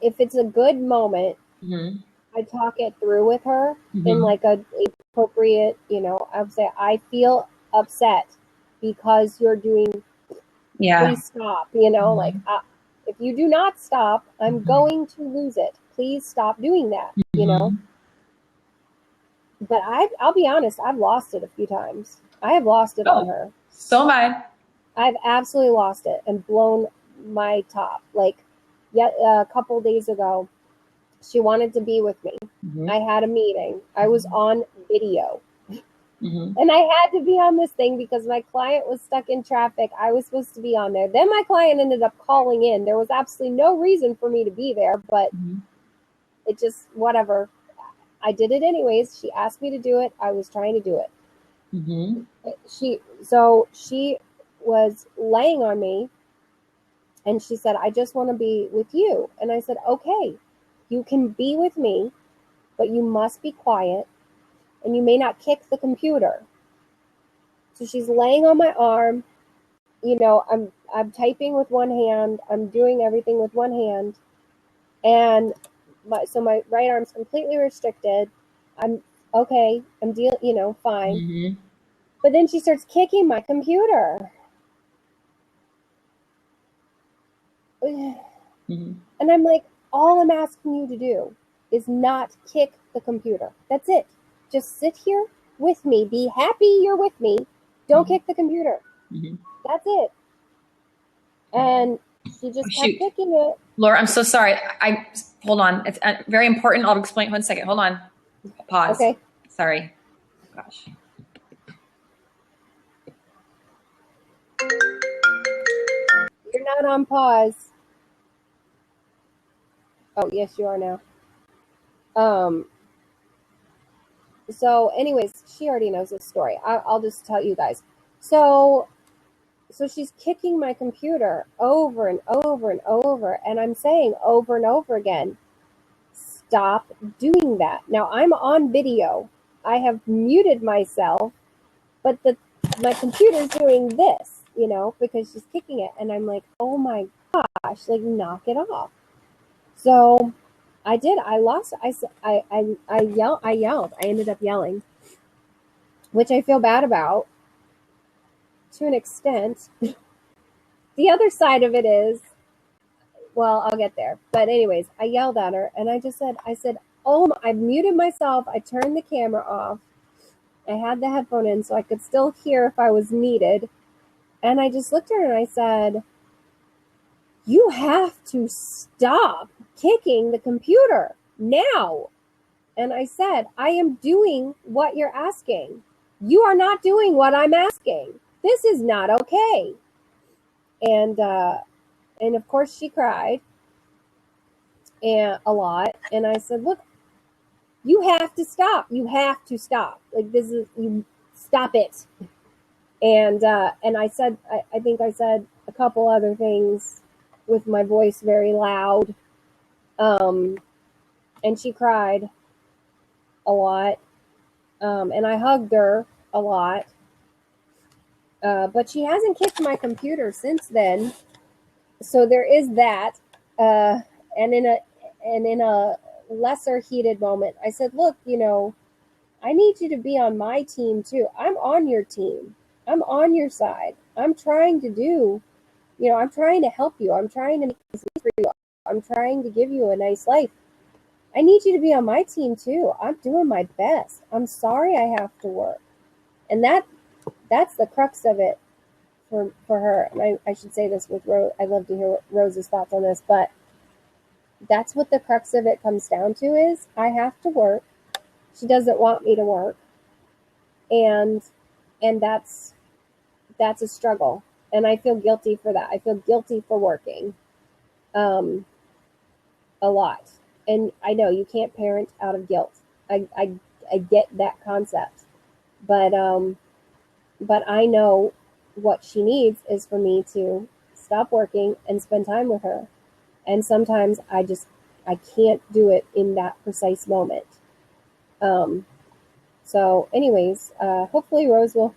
if it's a good moment, I talk it through with her in like a appropriate, I would say, I feel upset because you're doing, please stop, like if you do not stop, I'm going to lose it. Please stop doing that, But I'll be honest, I've lost it a few times. I have lost it on her. So am I. I've absolutely lost it and blown my top. Like, a couple days ago, she wanted to be with me. I had a meeting. I was on video. And I had to be on this thing because my client was stuck in traffic. I was supposed to be on there. Then my client ended up calling in. There was absolutely no reason for me to be there, but it just, whatever. I did it anyways. She asked me to do it. I was trying to do it. She was laying on me and she said, I just want to be with you. And I said, okay, you can be with me, but you must be quiet and you may not kick the computer. So she's laying on my arm. I'm typing with one hand. I'm doing everything with one hand. And my right arm's completely restricted. I'm okay. I'm fine. But then she starts kicking my computer. And I'm like, all I'm asking you to do is not kick the computer. That's it. Just sit here with me. Be happy you're with me. Don't kick the computer. That's it. And she just kept kicking it. Laura, I'm so sorry. Hold on. It's very important. I'll explain. 1 second. Hold on. Pause. Okay. Sorry. Gosh. You're not on pause. Oh, yes, you are now. So anyways, she already knows this story. I'll just tell you guys. So she's kicking my computer over and over and over. And I'm saying over and over again, stop doing that. Now I'm on video. I have muted myself, but my computer's doing this, because she's kicking it. And I'm like, oh my gosh, like knock it off. So I did. I lost. I yelled. I ended up yelling, which I feel bad about to an extent. The other side of it is, well, I'll get there. But anyways, I yelled at her and I said, oh, I muted myself. I turned the camera off. I had the headphone in so I could still hear if I was needed. And I just looked at her and I said, you have to stop kicking the computer now. And I said, I am doing what you're asking. You are not doing what I'm asking. This is not okay. And of course she cried. and a lot. And I said, look, you have to stop. You have to stop. Like, this is, you stop it. And I said, I think I said a couple other things with my voice very loud. And she cried a lot. And I hugged her a lot. But she hasn't kicked my computer since then. So there is that. And in a lesser heated moment, I said, look, you know, I need you to be on my team too. I'm on your team. I'm on your side. I'm trying to do, you know, I'm trying to help you. I'm trying to make this easy for you. I'm trying to give you a nice life. I need you to be on my team too. I'm doing my best. I'm sorry I have to work. And that's the crux of it for her. And I should say this with Rose. I'd love to hear Rose's thoughts on this, but that's what the crux of it comes down to is I have to work. She doesn't want me to work. And that's a struggle. And I feel guilty for that. I feel guilty for working a lot. And I know you can't parent out of guilt. I get that concept. But I know what she needs is for me to stop working and spend time with her. And sometimes I can't do it in that precise moment. So anyways, hopefully Rose will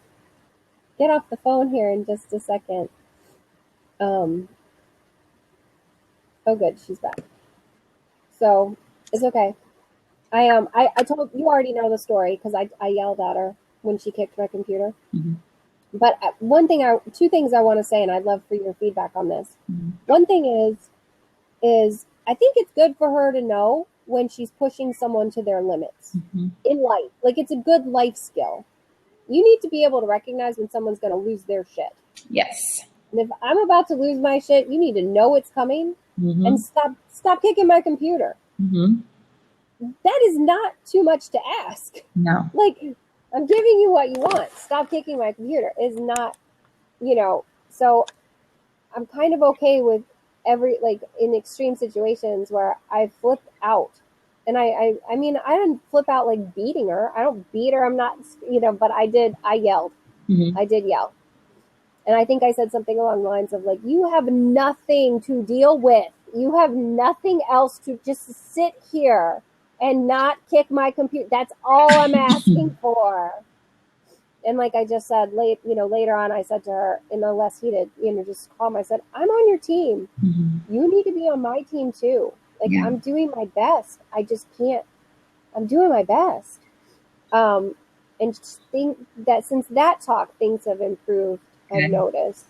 get off the phone here in just a second. Oh good, she's back. So it's okay. I told you already know the story because I yelled at her when she kicked my computer. Mm-hmm. But two things I want to say, and I'd love for your feedback on this. Mm-hmm. One thing is I think it's good for her to know when she's pushing someone to their limits in life. Like, it's a good life skill. You need to be able to recognize when someone's going to lose their shit. Yes. And if I'm about to lose my shit, you need to know it's coming and stop kicking my computer. Mm-hmm. That is not too much to ask. No. Like, I'm giving you what you want. Stop kicking my computer. Is not, you know, so I'm kind of okay with in extreme situations where I flip out. And I mean, I didn't flip out like beating her. I don't beat her. I'm not, you know, but I yelled. Mm-hmm. I did yell. And I think I said something along the lines of like, you have nothing to deal with. You have nothing else to just sit here and not kick my computer. That's all I'm asking for. And like I just said, later on, I said to her in a less heated, just calm, I said, I'm on your team. Mm-hmm. You need to be on my team too. Like, yeah. I'm doing my best. I just can't. I'm doing my best. And think that since that talk, things have improved, I've noticed.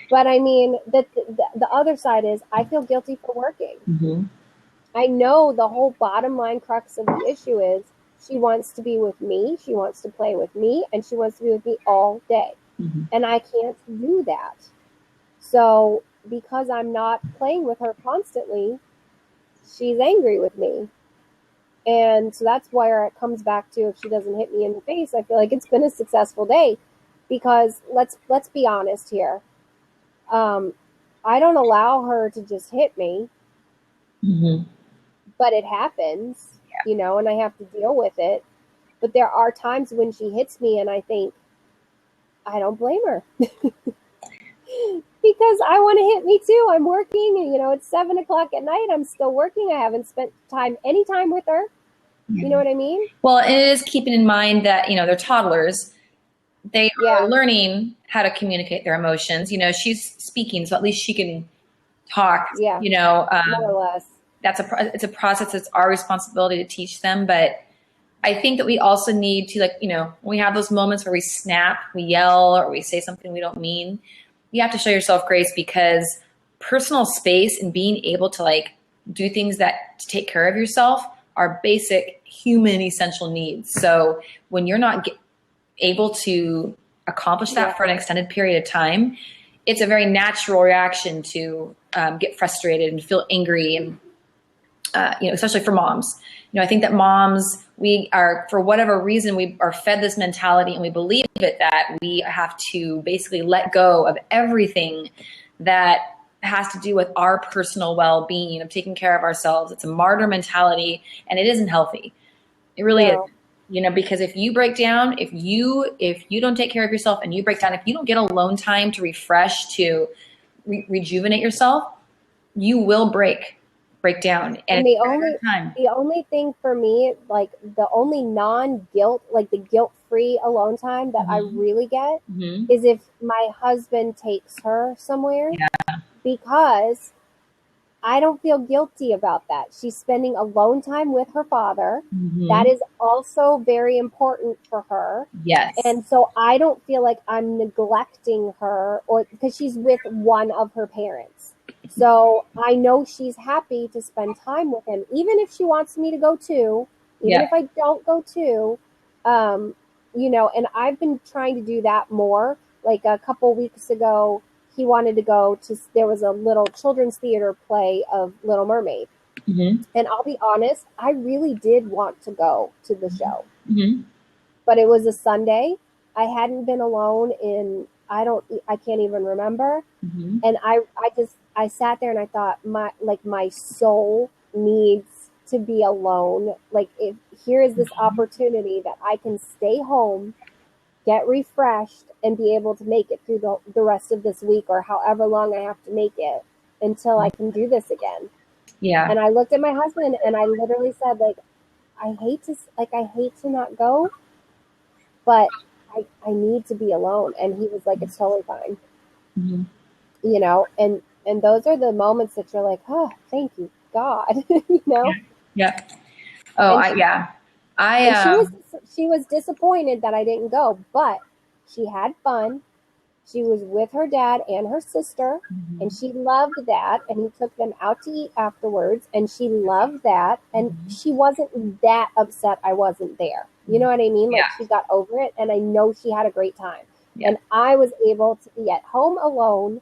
But I mean, the other side is I feel guilty for working. Mm-hmm. I know the whole bottom line crux of the issue is she wants to be with me, she wants to play with me, and she wants to be with me all day. Mm-hmm. And I can't do that. So because I'm not playing with her constantly, she's angry with me. And so that's where it comes back to, if she doesn't hit me in the face, I feel like it's been a successful day. Because let's be honest here. I don't allow her to just hit me. Mm-hmm. But it happens, and I have to deal with it. But there are times when she hits me and I think, I don't blame her. Because I want to hit me too. I'm working and, it's 7:00 at night. I'm still working. I haven't spent any time with her. Mm-hmm. You know what I mean? Well, it is keeping in mind that, they're toddlers. They are learning how to communicate their emotions. She's speaking, so at least she can talk, more or less. It's a process. It's our responsibility to teach them. But I think that we also need to, when we have those moments where we snap, we yell, or we say something we don't mean, you have to show yourself grace, because personal space and being able to do things to take care of yourself are basic human essential needs. So when you're not able to accomplish that for an extended period of time, it's a very natural reaction to get frustrated and feel angry, and especially for moms. I think that moms, we are, for whatever reason, we are fed this mentality and we believe it, that we have to basically let go of everything that has to do with our personal well-being, of taking care of ourselves. It's a martyr mentality, and it isn't healthy. It really is. Because if you break down, if you don't take care of yourself and you break down, if you don't get alone time to refresh, to rejuvenate yourself, you will break down. And the only thing for me, like the only non-guilt, like the guilt-free alone time that I really get is if my husband takes her somewhere, because I don't feel guilty about that. She's spending alone time with her father. That is also very important for her. Yes. And so I don't feel like I'm neglecting her, or because she's with one of her parents. So I know she's happy to spend time with him, even if she wants me to go too, even if I don't go too, and I've been trying to do that more. Like a couple weeks ago, he wanted to go to, there was a little children's theater play of Little Mermaid. And I'll be honest, I really did want to go to the show, but it was a Sunday. I hadn't been alone in, I can't even remember. And I sat there and I thought, my soul needs to be alone. Like, if here is this opportunity that I can stay home, get refreshed, and be able to make it through the rest of this week, or however long I have to make it until I can do this again. Yeah. And I looked at my husband and I literally said, like, I hate to not go, but I need to be alone. And he was like, it's totally fine. And those are the moments that you're like, oh, thank you, God, Yeah. Oh, she was disappointed that I didn't go, but she had fun. She was with her dad and her sister, and she loved that. And he took them out to eat afterwards, and she loved that. And she wasn't that upset I wasn't there. You know what I mean? Like, she got over it, and I know she had a great time. And I was able to be at home alone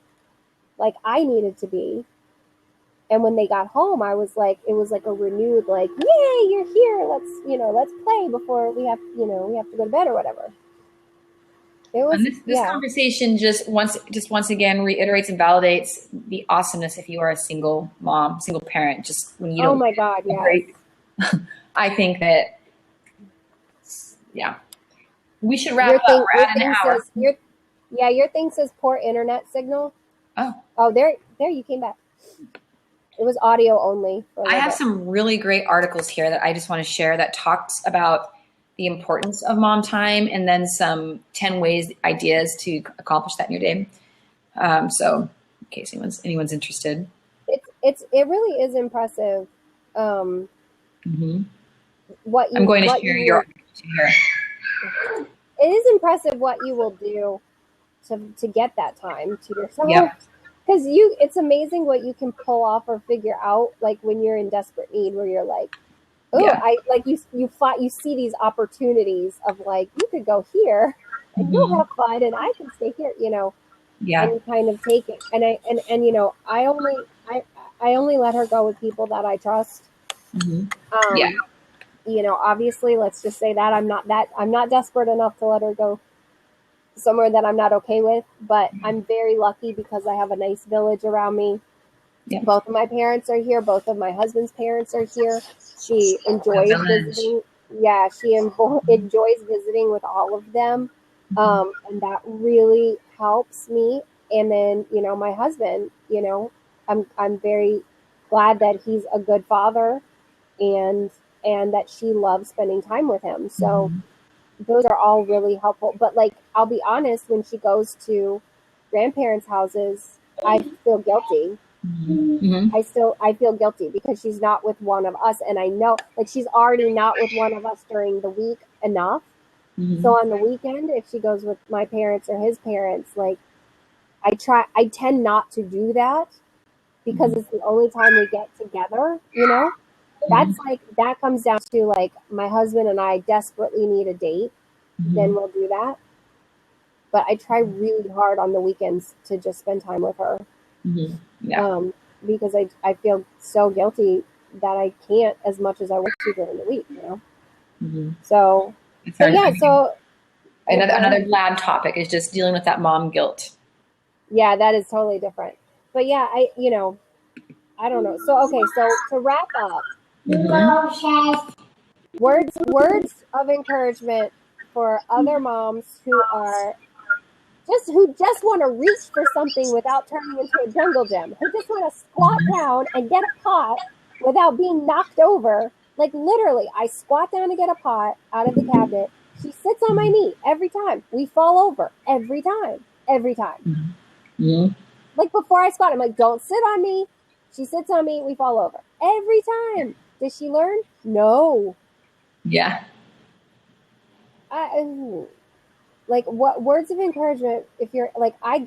like I needed to be. And when they got home, I was like, it was like a renewed, like, yay, you're here. Let's play before we have to go to bed or whatever. It was, and this conversation just once again reiterates and validates the awesomeness if you are a single mom, single parent, just when you don't. Oh my God, yes. I think that, we should wrap up. We're at an hour. Your thing says poor internet signal. Oh, there you came back. It was audio only. I have some really great articles here that I just want to share that talks about the importance of mom time, and then some 10 ideas to accomplish that in your day. So in case anyone's interested. It really is impressive. I'm going to share your here. It is impressive what you will do to get that time to yourself. Yeah. Because it's amazing what you can pull off or figure out, like when you're in desperate need, where you're like, you see these opportunities of, like, you could go here and you'll have fun, and I can stay here, and you kind of take it. And I only let her go with people that I trust. Obviously, let's just say that I'm not desperate enough to let her go somewhere that I'm not okay with, but I'm very lucky because I have a nice village around me. Yeah. Both of my parents are here. Both of my husband's parents are here. She enjoys visiting. Yeah, she enjoys visiting with all of them. And that really helps me. And then, my husband, I'm very glad that he's a good father, and that she loves spending time with him. So those are all really helpful. But, like, I'll be honest, when she goes to grandparents' houses, I feel guilty. I feel guilty because she's not with one of us, and I know, like, she's already not with one of us during the week enough. So on the weekend, if she goes with my parents or his parents, like, I tend not to do that because it's the only time we get together, That's like, that comes down to, like, my husband and I desperately need a date, then we'll do that. But I try really hard on the weekends to just spend time with her. Because I feel so guilty that I can't as much as I want to during the week, So another lab topic is just dealing with that mom guilt. Yeah, that is totally different. but yeah, I don't know. So okay, so to wrap up, words of encouragement for other moms who just want to reach for something without turning into a jungle gym, who just want to squat down and get a pot without being knocked over. Like literally, I squat down to get a pot out of the cabinet. She sits on my knee every time. We fall over every time. Mm-hmm. Like before I squat, I'm like, don't sit on me. She sits on me. We fall over every time. Does she learn? No. Yeah. Like what words of encouragement? If you're like, I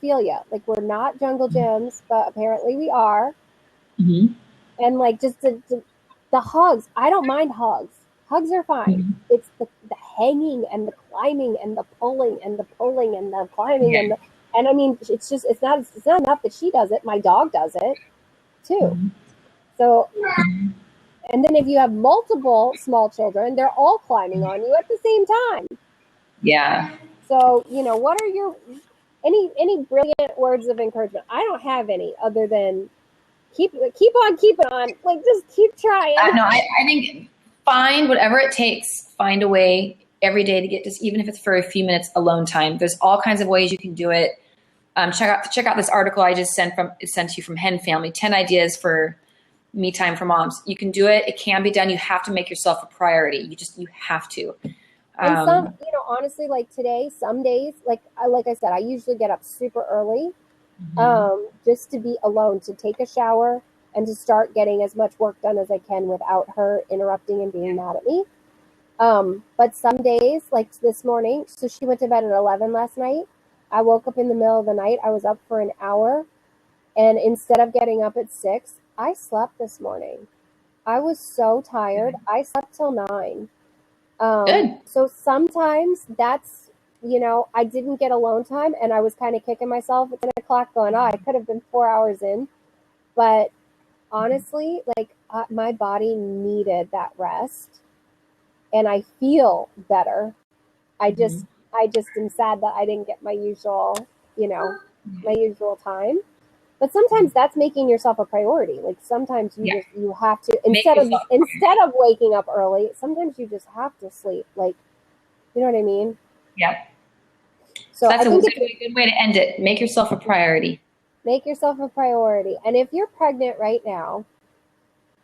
feel you. Like we're not jungle gyms, but apparently we are. Mm-hmm. And like just the hugs. I don't mind hugs. Hugs are fine. Mm-hmm. It's the hanging and the climbing and the pulling and the pulling and the climbing and I mean it's not enough that she does it. My dog does it too. Mm-hmm. So and then if you have multiple small children, they're all climbing on you at the same time. Yeah. So, what are your any brilliant words of encouragement? I don't have any other than keep on keeping on. Like just keep trying. No, I think find whatever it takes. Find a way every day to get just even if it's for a few minutes alone time. There's all kinds of ways you can do it. Check out this article I just sent to you from Hen Family. 10 ideas for me time for moms. You can do it. It can be done. You have to make yourself a priority. You have to. And some, honestly, like today, some days, like I said, I usually get up super early, just to be alone, to take a shower and to start getting as much work done as I can without her interrupting and being mad at me. But some days, like this morning, so she went to bed at 11 last night. I woke up in the middle of the night. I was up for an hour. And instead of getting up at 6, I slept this morning. I was so tired. I slept till 9. Good. So sometimes that's, I didn't get alone time and I was kind of kicking myself at 10 o'clock going, I could have been 4 hours in. But honestly, like my body needed that rest and I feel better. I just am sad that I didn't get my usual, my usual time. But sometimes that's making yourself a priority. Like sometimes you have to instead of waking up early, sometimes you just have to sleep. Like, you know what I mean? Yeah. So that's I think a good way to end it. Make yourself a priority. Make yourself a priority. And if you're pregnant right now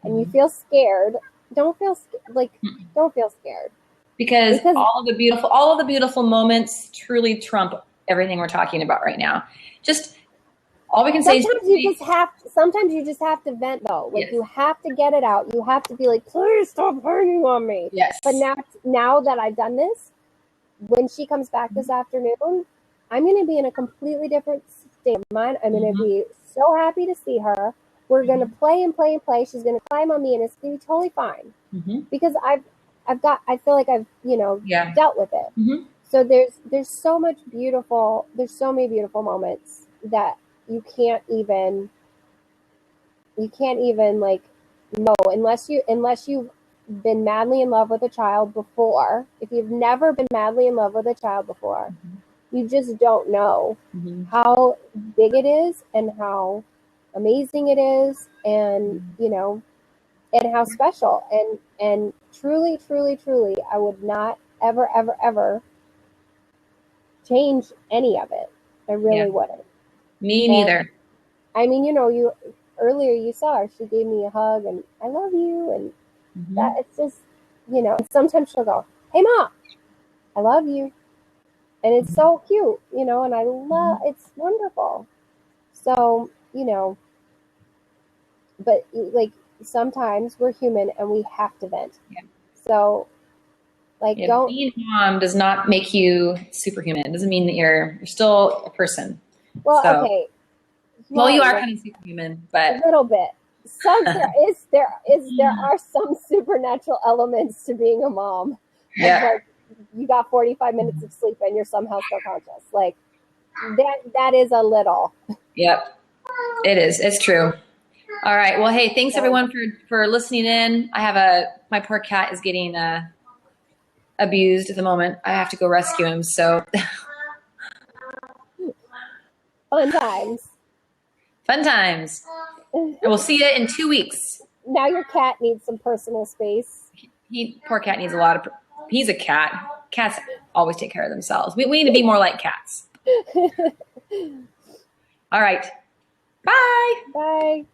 and you feel scared, don't feel scared. Because all of the beautiful moments truly trump everything we're talking about right now. Just all we can say sometimes you just have to vent though. Like you have to get it out. You have to be like, please stop hanging on me. Yes. But now that I've done this, when she comes back this afternoon, I'm going to be in a completely different state of mind. I'm going to be so happy to see her. We're going to play and play and play. She's going to climb on me and it's going to be totally fine. Because I feel like I've, dealt with it. So there's so many beautiful moments that you can't even like know unless you've been madly in love with a child before. If you've never been madly in love with a child before, you just don't know how big it is and how amazing it is and and how special and truly I would not ever change any of it. I really wouldn't. Me neither. I mean, you earlier you saw her. She gave me a hug and I love you, and that it's just, sometimes she'll go, "Hey, Mom, I love you," and it's so cute, and I love. It's wonderful. So but like sometimes we're human and we have to vent. Yeah. So, like, being a mom does not make you superhuman. It doesn't mean that you're still a person. Well, okay. Well, you are kind of superhuman, but a little bit. There are some supernatural elements to being a mom. Yeah. Like you got 45 minutes of sleep and you're somehow still conscious. Like that is a little. Yep. It is. It's true. All right. Well, hey, thanks everyone for listening in. My poor cat is getting abused at the moment. I have to go rescue him. So fun times. Fun times. And we'll see you in 2 weeks. Now your cat needs some personal space. Poor cat needs a lot of. He's a cat. Cats always take care of themselves. We need to be more like cats. All right. Bye. Bye.